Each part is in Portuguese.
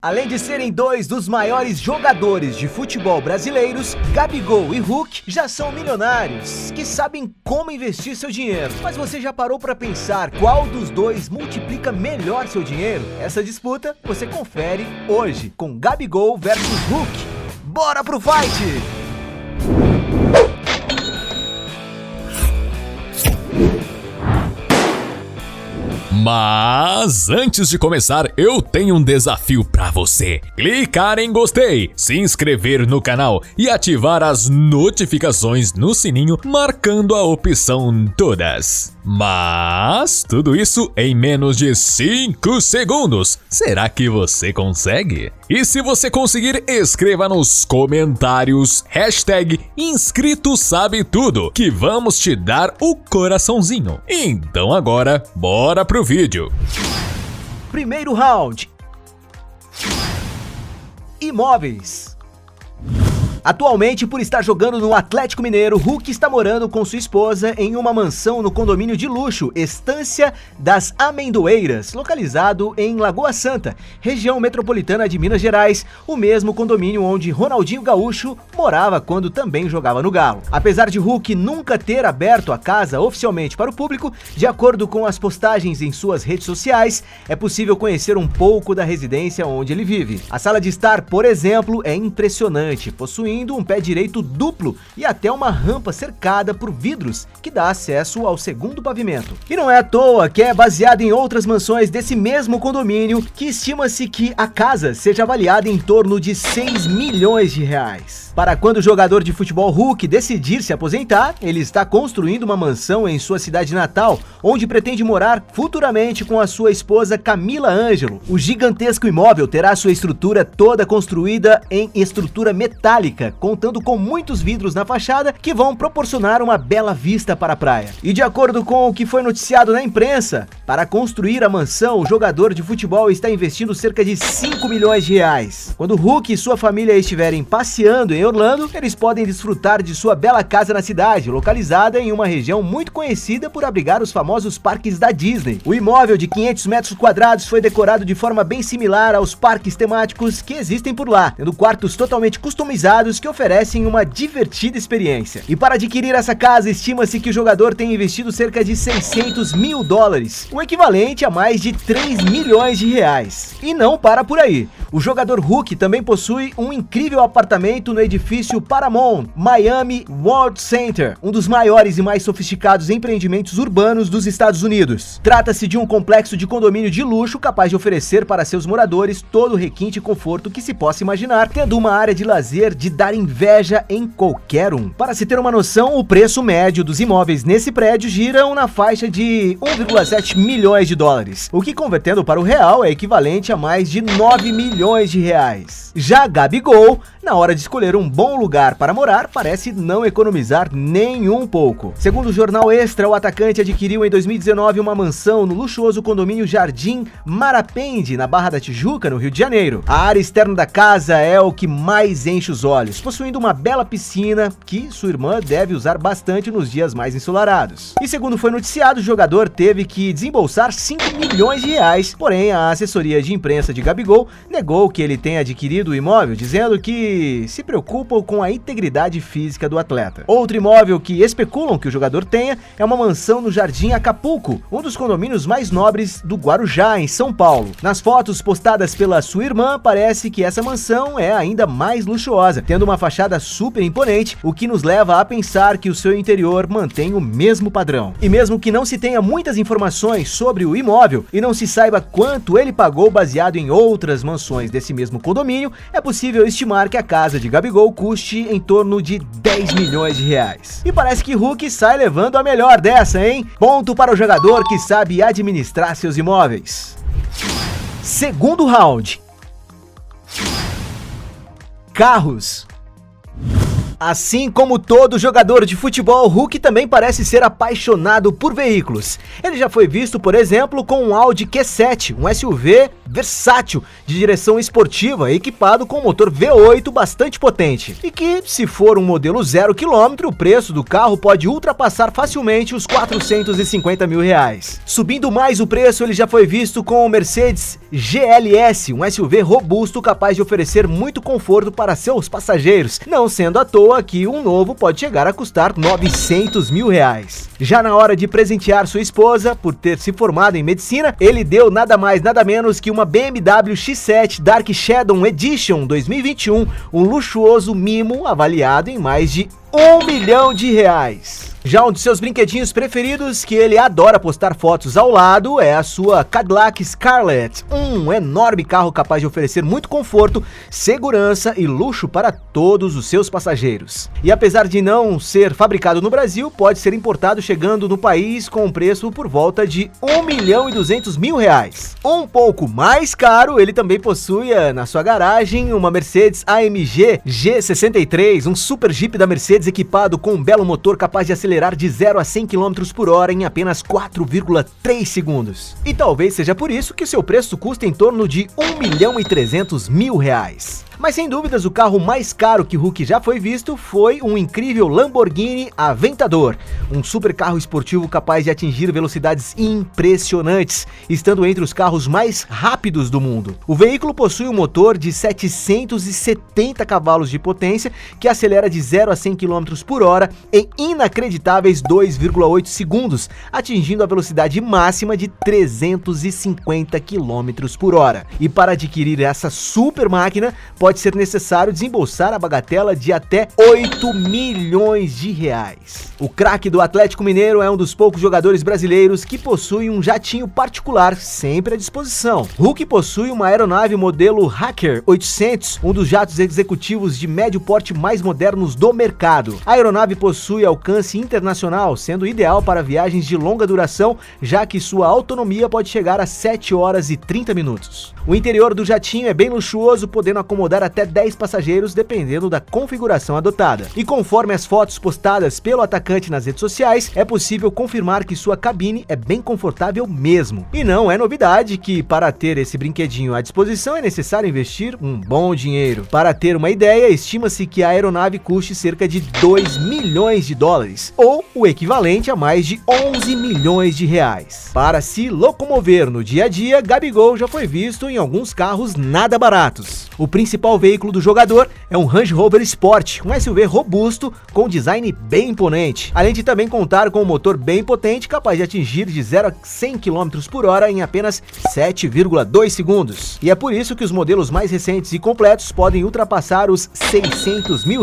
Além de serem dois dos maiores jogadores de futebol brasileiros, Gabigol e Hulk já são milionários, que sabem como investir seu dinheiro. Mas você já parou para pensar qual dos dois multiplica melhor seu dinheiro? Essa disputa você confere hoje com Gabigol versus Hulk. Bora pro fight! Mas antes de começar, eu tenho um desafio pra você. Clicar em gostei, se inscrever no canal e ativar as notificações no sininho, marcando a opção todas. Mas tudo isso em menos de 5 segundos. Será que você consegue? E se você conseguir, escreva nos comentários #InscritoSabeTudo que vamos te dar o coraçãozinho. Então agora, bora pro vídeo. Primeiro round. Imóveis. Atualmente, por estar jogando no Atlético Mineiro, Hulk está morando com sua esposa em uma mansão no condomínio de luxo Estância das Amendoeiras, localizado em Lagoa Santa, região metropolitana de Minas Gerais, o mesmo condomínio onde Ronaldinho Gaúcho morava quando também jogava no Galo. Apesar de Hulk nunca ter aberto a casa oficialmente para o público, de acordo com as postagens em suas redes sociais, é possível conhecer um pouco da residência onde ele vive. A sala de estar, por exemplo, é impressionante, possuindo um pé direito duplo e até uma rampa cercada por vidros que dá acesso ao segundo pavimento. E não é à toa que é baseado em outras mansões desse mesmo condomínio, que estima-se que a casa seja avaliada em torno de 6 milhões de reais. Para quando o jogador de futebol Hulk decidir se aposentar, ele está construindo uma mansão em sua cidade natal, onde pretende morar futuramente com a sua esposa Camila Ângelo. O gigantesco imóvel terá sua estrutura toda construída em estrutura metálica, contando com muitos vidros na fachada que vão proporcionar uma bela vista para a praia. E de acordo com o que foi noticiado na imprensa, para construir a mansão, o jogador de futebol está investindo cerca de 5 milhões de reais. Quando Hulk e sua família estiverem passeando em Orlando, eles podem desfrutar de sua bela casa na cidade, localizada em uma região muito conhecida por abrigar os famosos parques da Disney. O imóvel de 500 metros quadrados foi decorado de forma bem similar aos parques temáticos que existem por lá, tendo quartos totalmente customizados que oferecem uma divertida experiência. E para adquirir essa casa, estima-se que o jogador tenha investido cerca de 600 mil dólares, o equivalente a mais de 3 milhões de reais. E não para por aí. O jogador Hulk também possui um incrível apartamento no edifício Paramount Miami World Center, um dos maiores e mais sofisticados empreendimentos urbanos dos Estados Unidos. Trata-se de um complexo de condomínio de luxo capaz de oferecer para seus moradores todo o requinte e conforto que se possa imaginar, tendo uma área de lazer de dar inveja em qualquer um. Para se ter uma noção, o preço médio dos imóveis nesse prédio giram na faixa de 1,7 milhões de dólares, o que convertendo para o real é equivalente a mais de 9 milhões de reais. Já Gabigol, na hora de escolher um bom lugar para morar, parece não economizar nem um pouco. Segundo o jornal Extra, o atacante adquiriu em 2019 uma mansão no luxuoso condomínio Jardim Marapende, na Barra da Tijuca, no Rio de Janeiro. A área externa da casa é o que mais enche os olhos, possuindo uma bela piscina que sua irmã deve usar bastante nos dias mais ensolarados. E segundo foi noticiado, o jogador teve que desembolsar 5 milhões de reais, porém a assessoria de imprensa de Gabigol negou que ele tenha adquirido o imóvel, dizendo que se preocupam com a integridade física do atleta. Outro imóvel que especulam que o jogador tenha é uma mansão no Jardim Acapulco, um dos condomínios mais nobres do Guarujá, em São Paulo. Nas fotos postadas pela sua irmã, parece que essa mansão é ainda mais luxuosa, tendo uma fachada super imponente, o que nos leva a pensar que o seu interior mantém o mesmo padrão. E mesmo que não se tenha muitas informações sobre o imóvel e não se saiba quanto ele pagou baseado em outras mansões desse mesmo condomínio, é possível estimar que a casa de Gabigol custe em torno de 10 milhões de reais. E parece que Hulk sai levando a melhor dessa, hein? Ponto para o jogador que sabe administrar seus imóveis. Segundo round. Carros. Assim como todo jogador de futebol, Hulk também parece ser apaixonado por veículos. Ele já foi visto, por exemplo, com um Audi Q7, um SUV versátil de direção esportiva, equipado com um motor V8 bastante potente. E que, se for um modelo 0 km, o preço do carro pode ultrapassar facilmente os R$450 mil. Subindo mais o preço, ele já foi visto com o Mercedes GLS, um SUV robusto capaz de oferecer muito conforto para seus passageiros, não sendo à toa que um novo pode chegar a custar R$900 mil. Já na hora de presentear sua esposa, por ter se formado em medicina, ele deu nada mais nada menos que uma BMW X7 Dark Shadow Edition 2021, um luxuoso mimo avaliado em mais de R$1 milhão. Já um de seus brinquedinhos preferidos, que ele adora postar fotos ao lado, é a sua Cadillac Scarlett, um enorme carro capaz de oferecer muito conforto, segurança e luxo para todos os seus passageiros. E apesar de não ser fabricado no Brasil, pode ser importado chegando no país com um preço por volta de R$1.200.000. Um pouco mais caro, ele também possui na sua garagem uma Mercedes AMG G63, um super Jeep da Mercedes equipado com um belo motor capaz de acelerar de 0 a 100 km por hora em apenas 4,3 segundos. E talvez seja por isso que seu preço custa em torno de R$1.300.000. Mas sem dúvidas o carro mais caro que Hulk já foi visto foi um incrível Lamborghini Aventador, um super carro esportivo capaz de atingir velocidades impressionantes, estando entre os carros mais rápidos do mundo. O veículo possui um motor de 770 cavalos de potência que acelera de 0 a 100 km por hora em inacreditáveis 2,8 segundos, atingindo a velocidade máxima de 350 km por hora. E para adquirir essa super máquina, pode ser necessário desembolsar a bagatela de até R$8 milhões. O craque do Atlético Mineiro é um dos poucos jogadores brasileiros que possui um jatinho particular sempre à disposição. Hulk possui uma aeronave modelo Hacker 800, um dos jatos executivos de médio porte mais modernos do mercado. A aeronave possui alcance internacional, sendo ideal para viagens de longa duração, já que sua autonomia pode chegar a 7 horas e 30 minutos. O interior do jatinho é bem luxuoso, podendo acomodar até 10 passageiros, dependendo da configuração adotada. E conforme as fotos postadas pelo atacante nas redes sociais, é possível confirmar que sua cabine é bem confortável mesmo. E não é novidade que, para ter esse brinquedinho à disposição, é necessário investir um bom dinheiro. Para ter uma ideia, estima-se que a aeronave custe cerca de R$2 milhões, ou o equivalente a mais de R$11 milhões. Para se locomover no dia a dia, Gabigol já foi visto em alguns carros nada baratos. O principal veículo do jogador é um Range Rover Sport, um SUV robusto com design bem imponente, além de também contar com um motor bem potente capaz de atingir de 0 a 100 km por hora em apenas 7,2 segundos. E é por isso que os modelos mais recentes e completos podem ultrapassar os R$600 mil.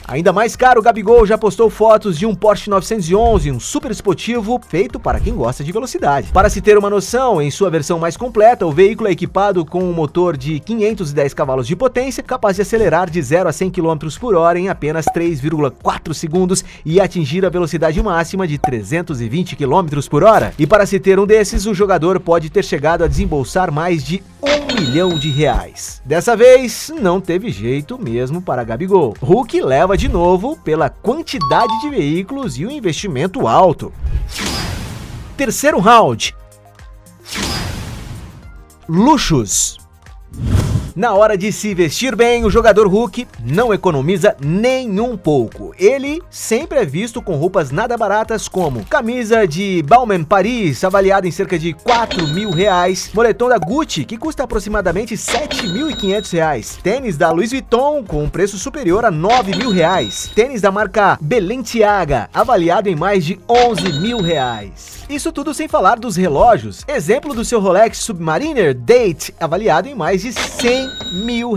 Ainda mais caro, o Gabigol já postou fotos de um Porsche 911, um super esportivo feito para quem gosta de velocidade. Para se ter uma noção, em sua versão mais completa, o veículo é equipado com um motor de 510 cavalos de potência, capaz de acelerar de 0 a 100 km por hora em apenas 3,4 segundos e atingir a velocidade máxima de 320 km por hora. E para se ter um desses, o jogador pode ter chegado a desembolsar mais de R$1 milhão. Dessa vez, não teve jeito mesmo para Gabigol. Hulk leva de novo pela quantidade de veículos e o investimento alto. Terceiro round. Luxos. Na hora de se vestir bem, o jogador Hulk não economiza nem um pouco. Ele sempre é visto com roupas nada baratas, como camisa de Balmain Paris, avaliada em cerca de R$4 mil, moletom da Gucci, que custa aproximadamente R$7.500, tênis da Louis Vuitton, com um preço superior a R$9 mil, tênis da marca Balenciaga, avaliado em mais de R$11 mil. Isso tudo sem falar dos relógios. Exemplo do seu Rolex Submariner Date, avaliado em mais de R$100 mil.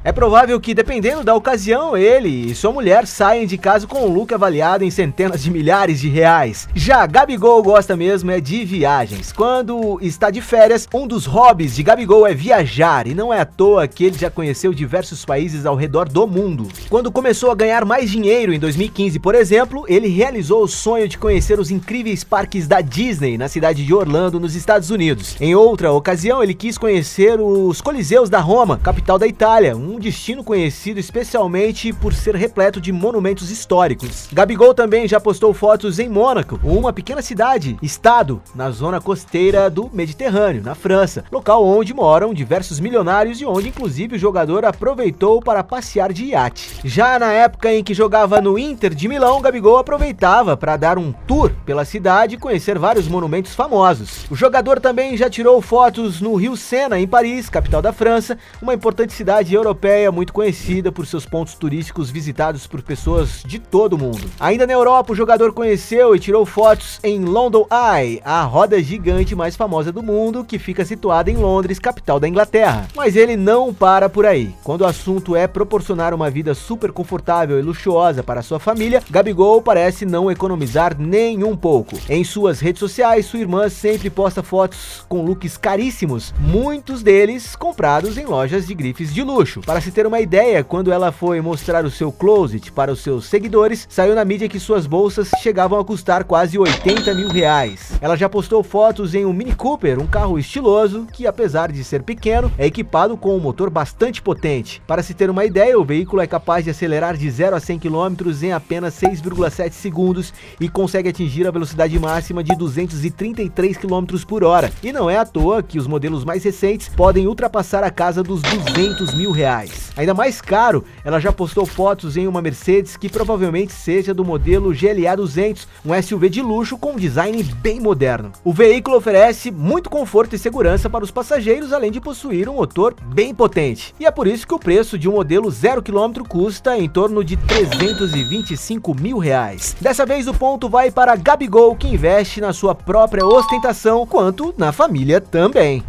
É provável que, dependendo da ocasião, ele e sua mulher saiam de casa com um look avaliado em centenas de milhares de reais. Já Gabigol gosta mesmo é de viagens. Quando está de férias, um dos hobbies de Gabigol é viajar, e não é à toa que ele já conheceu diversos países ao redor do mundo. Quando começou a ganhar mais dinheiro em 2015, por exemplo, ele realizou o sonho de conhecer os incríveis parques da Disney na cidade de Orlando, nos Estados Unidos. Em outra ocasião, ele quis conhecer os coliseus da da Roma, capital da Itália, um destino conhecido especialmente por ser repleto de monumentos históricos. Gabigol também já postou fotos em Mônaco, uma pequena cidade, estado, na zona costeira do Mediterrâneo, na França, local onde moram diversos milionários e onde inclusive o jogador aproveitou para passear de iate. Já na época em que jogava no Inter de Milão, Gabigol aproveitava para dar um tour pela cidade e conhecer vários monumentos famosos. O jogador também já tirou fotos no Rio Sena, em Paris, capital da França, uma importante cidade europeia muito conhecida por seus pontos turísticos visitados por pessoas de todo o mundo. Ainda na Europa, o jogador conheceu e tirou fotos em London Eye, a roda gigante mais famosa do mundo, que fica situada em Londres, capital da Inglaterra. Mas ele não para por aí. Quando o assunto é proporcionar uma vida super confortável e luxuosa para sua família, Gabigol parece não economizar nem um pouco. Em suas redes sociais, sua irmã sempre posta fotos com looks caríssimos, muitos deles comprados em lojas de grifes de luxo. Para se ter uma ideia, quando ela foi mostrar o seu closet para os seus seguidores, saiu na mídia que suas bolsas chegavam a custar quase 80 mil reais. Ela já postou fotos em um Mini Cooper, um carro estiloso que, apesar de ser pequeno, é equipado com um motor bastante potente. Para se ter uma ideia, o veículo é capaz de acelerar de 0 a 100 km em apenas 6,7 segundos e consegue atingir a velocidade máxima de 233 km por hora. E não é à toa que os modelos mais recentes podem ultrapassar a casa dos 200 mil reais. Ainda mais caro, ela já postou fotos em uma Mercedes que provavelmente seja do modelo GLA 200, um SUV de luxo com um design bem moderno. O veículo oferece muito conforto e segurança para os passageiros, além de possuir um motor bem potente. E é por isso que o preço de um modelo 0 km custa em torno de 325 mil reais. Dessa vez o ponto vai para Gabigol, que investe na sua própria ostentação, quanto na família também.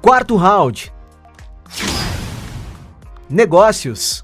Quarto round. Negócios.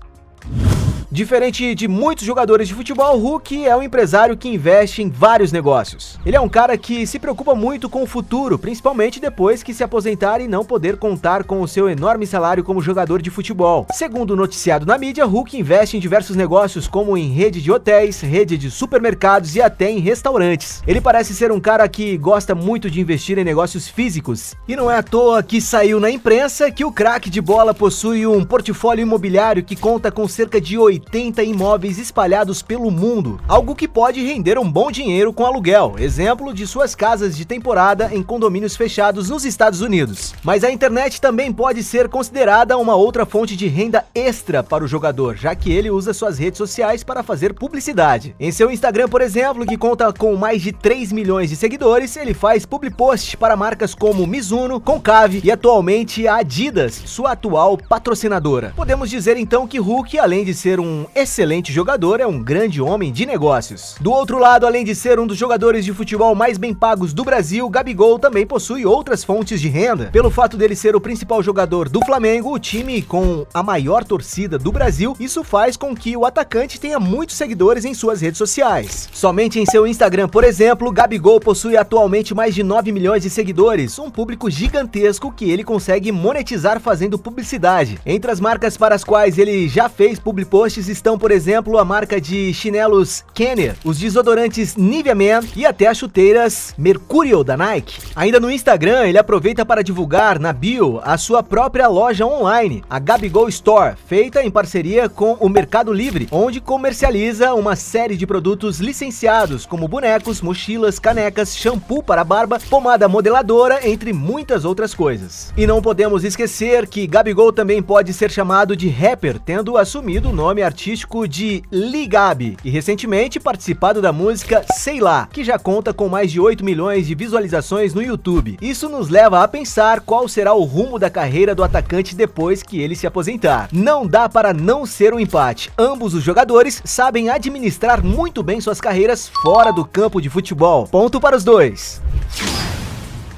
Diferente de muitos jogadores de futebol, Hulk é um empresário que investe em vários negócios. Ele é um cara que se preocupa muito com o futuro, principalmente depois que se aposentar e não poder contar com o seu enorme salário como jogador de futebol. Segundo noticiado na mídia, Hulk investe em diversos negócios, como em rede de hotéis, rede de supermercados e até em restaurantes. Ele parece ser um cara que gosta muito de investir em negócios físicos. E não é à toa que saiu na imprensa que o craque de bola possui um portfólio imobiliário que conta com cerca de 80 imóveis espalhados pelo mundo, algo que pode render um bom dinheiro com aluguel, exemplo de suas casas de temporada em condomínios fechados nos Estados Unidos. Mas a internet também pode ser considerada uma outra fonte de renda extra para o jogador, já que ele usa suas redes sociais para fazer publicidade. Em seu Instagram, por exemplo, que conta com mais de 3 milhões de seguidores, ele faz public post para marcas como Mizuno, Concave e atualmente a Adidas, sua atual patrocinadora. Podemos dizer então que Hulk, além de ser um excelente jogador, é um grande homem de negócios. Do outro lado, além de ser um dos jogadores de futebol mais bem pagos do Brasil, Gabigol também possui outras fontes de renda. Pelo fato dele ser o principal jogador do Flamengo, o time com a maior torcida do Brasil, isso faz com que o atacante tenha muitos seguidores em suas redes sociais. Somente em seu Instagram, por exemplo, Gabigol possui atualmente mais de 9 milhões de seguidores, um público gigantesco que ele consegue monetizar fazendo publicidade. Entre as marcas para as quais ele já fez public posts estão, por exemplo, a marca de chinelos Kenner, os desodorantes Nivea Men e até as chuteiras Mercurial da Nike. Ainda no Instagram, ele aproveita para divulgar na bio a sua própria loja online, a Gabigol Store, feita em parceria com o Mercado Livre, onde comercializa uma série de produtos licenciados, como bonecos, mochilas, canecas, shampoo para barba, pomada modeladora, entre muitas outras coisas. E não podemos esquecer que Gabigol também pode ser chamado de rapper, tendo assumido o nome artístico de Lil Gabi e recentemente participado da música Sei Lá, que já conta com mais de 8 milhões de visualizações no YouTube. Isso nos leva a pensar qual será o rumo da carreira do atacante depois que ele se aposentar. Não dá para não ser um empate. Ambos os jogadores sabem administrar muito bem suas carreiras fora do campo de futebol. Ponto para os dois.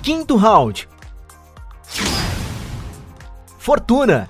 Quinto round. Fortuna.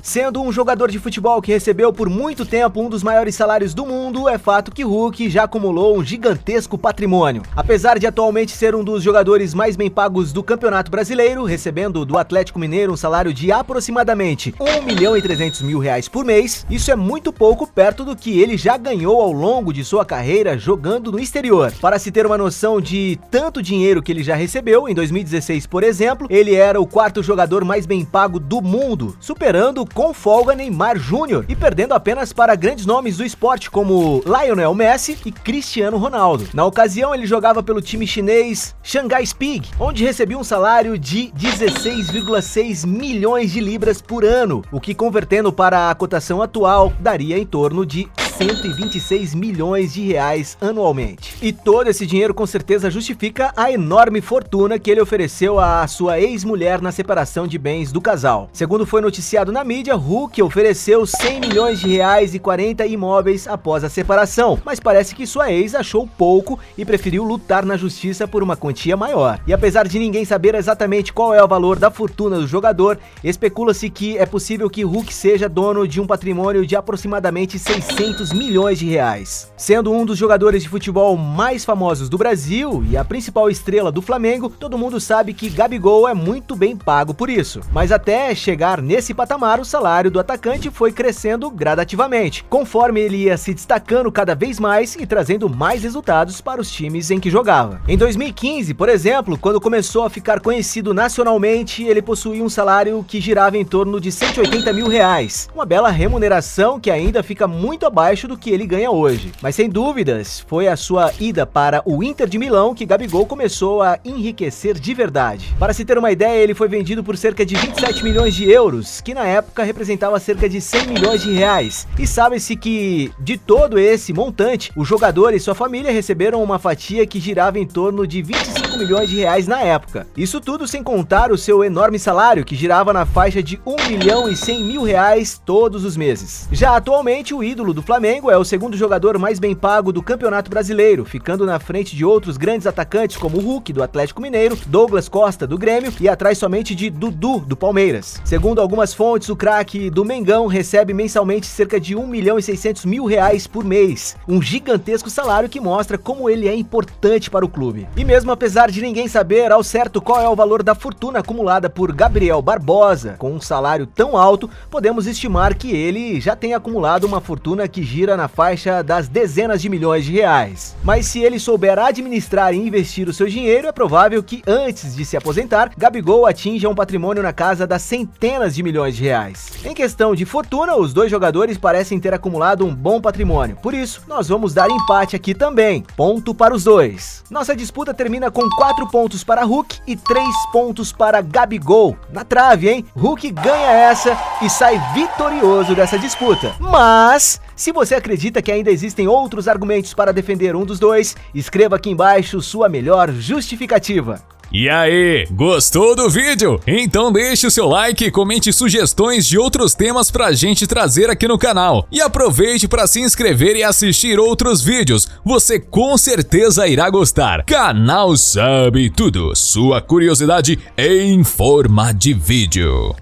Sendo um jogador de futebol que recebeu por muito tempo um dos maiores salários do mundo, é fato que Hulk já acumulou um gigantesco patrimônio. Apesar de atualmente ser um dos jogadores mais bem pagos do Campeonato Brasileiro, recebendo do Atlético Mineiro um salário de aproximadamente R$1.300.000 por mês, isso é muito pouco perto do que ele já ganhou ao longo de sua carreira jogando no exterior. Para se ter uma noção de tanto dinheiro que ele já recebeu, em 2016, por exemplo, ele era o quarto jogador mais bem pago do mundo, superando com folga Neymar Júnior e perdendo apenas para grandes nomes do esporte como Lionel Messi e Cristiano Ronaldo. Na ocasião, ele jogava pelo time chinês Shanghai Spig, onde recebia um salário de 16,6 milhões de libras por ano, o que convertendo para a cotação atual daria em torno de 126 milhões de reais anualmente. E todo esse dinheiro com certeza justifica a enorme fortuna que ele ofereceu à sua ex-mulher na separação de bens do casal. Segundo foi noticiado na mídia, Hulk ofereceu 100 milhões de reais e 40 imóveis após a separação, mas parece que sua ex achou pouco e preferiu lutar na justiça por uma quantia maior. E apesar de ninguém saber exatamente qual é o valor da fortuna do jogador, especula-se que é possível que Hulk seja dono de um patrimônio de aproximadamente 600 milhões de reais. Sendo um dos jogadores de futebol mais famosos do Brasil e a principal estrela do Flamengo, todo mundo sabe que Gabigol é muito bem pago por isso. Mas até chegar nesse patamar, o salário do atacante foi crescendo gradativamente, conforme ele ia se destacando cada vez mais e trazendo mais resultados para os times em que jogava. Em 2015, por exemplo, quando começou a ficar conhecido nacionalmente, ele possuía um salário que girava em torno de 180 mil reais, uma bela remuneração que ainda fica muito abaixo do que ele ganha hoje. Mas sem dúvidas, foi a sua ida para o Inter de Milão que Gabigol começou a enriquecer de verdade. Para se ter uma ideia, ele foi vendido por cerca de 27 milhões de euros, que na época representava cerca de 100 milhões de reais. E sabe-se que, de todo esse montante, o jogador e sua família receberam uma fatia que girava em torno de 25 milhões de reais na época. Isso tudo sem contar o seu enorme salário, que girava na faixa de 1.100.000 reais todos os meses. Já atualmente, o ídolo do Flamengo é o segundo jogador mais bem pago do Campeonato Brasileiro, ficando na frente de outros grandes atacantes como Hulk, do Atlético Mineiro, Douglas Costa, do Grêmio e atrás somente de Dudu, do Palmeiras. Segundo algumas fontes, o craque do Mengão recebe mensalmente cerca de 1.600.000 reais por mês, um gigantesco salário que mostra como ele é importante para o clube. E mesmo apesar de ninguém saber ao certo qual é o valor da fortuna acumulada por Gabriel Barbosa, com um salário tão alto, podemos estimar que ele já tem acumulado uma fortuna que gira na faixa das dezenas de milhões de reais. Mas se ele souber administrar e investir o seu dinheiro, é provável que antes de se aposentar, Gabigol atinja um patrimônio na casa das centenas de milhões de reais. Em questão de fortuna, os dois jogadores parecem ter acumulado um bom patrimônio. Por isso, nós vamos dar empate aqui também. Ponto para os dois. Nossa disputa termina com 4 pontos para Hulk e 3 pontos para Gabigol. Na trave, hein? Hulk ganha essa e sai vitorioso dessa disputa. Mas se você acredita que ainda existem outros argumentos para defender um dos dois, escreva aqui embaixo sua melhor justificativa. E aí, gostou do vídeo? Então deixe o seu like e comente sugestões de outros temas pra gente trazer aqui no canal. E aproveite para se inscrever e assistir outros vídeos, você com certeza irá gostar. Canal Sabe Tudo, sua curiosidade em forma de vídeo.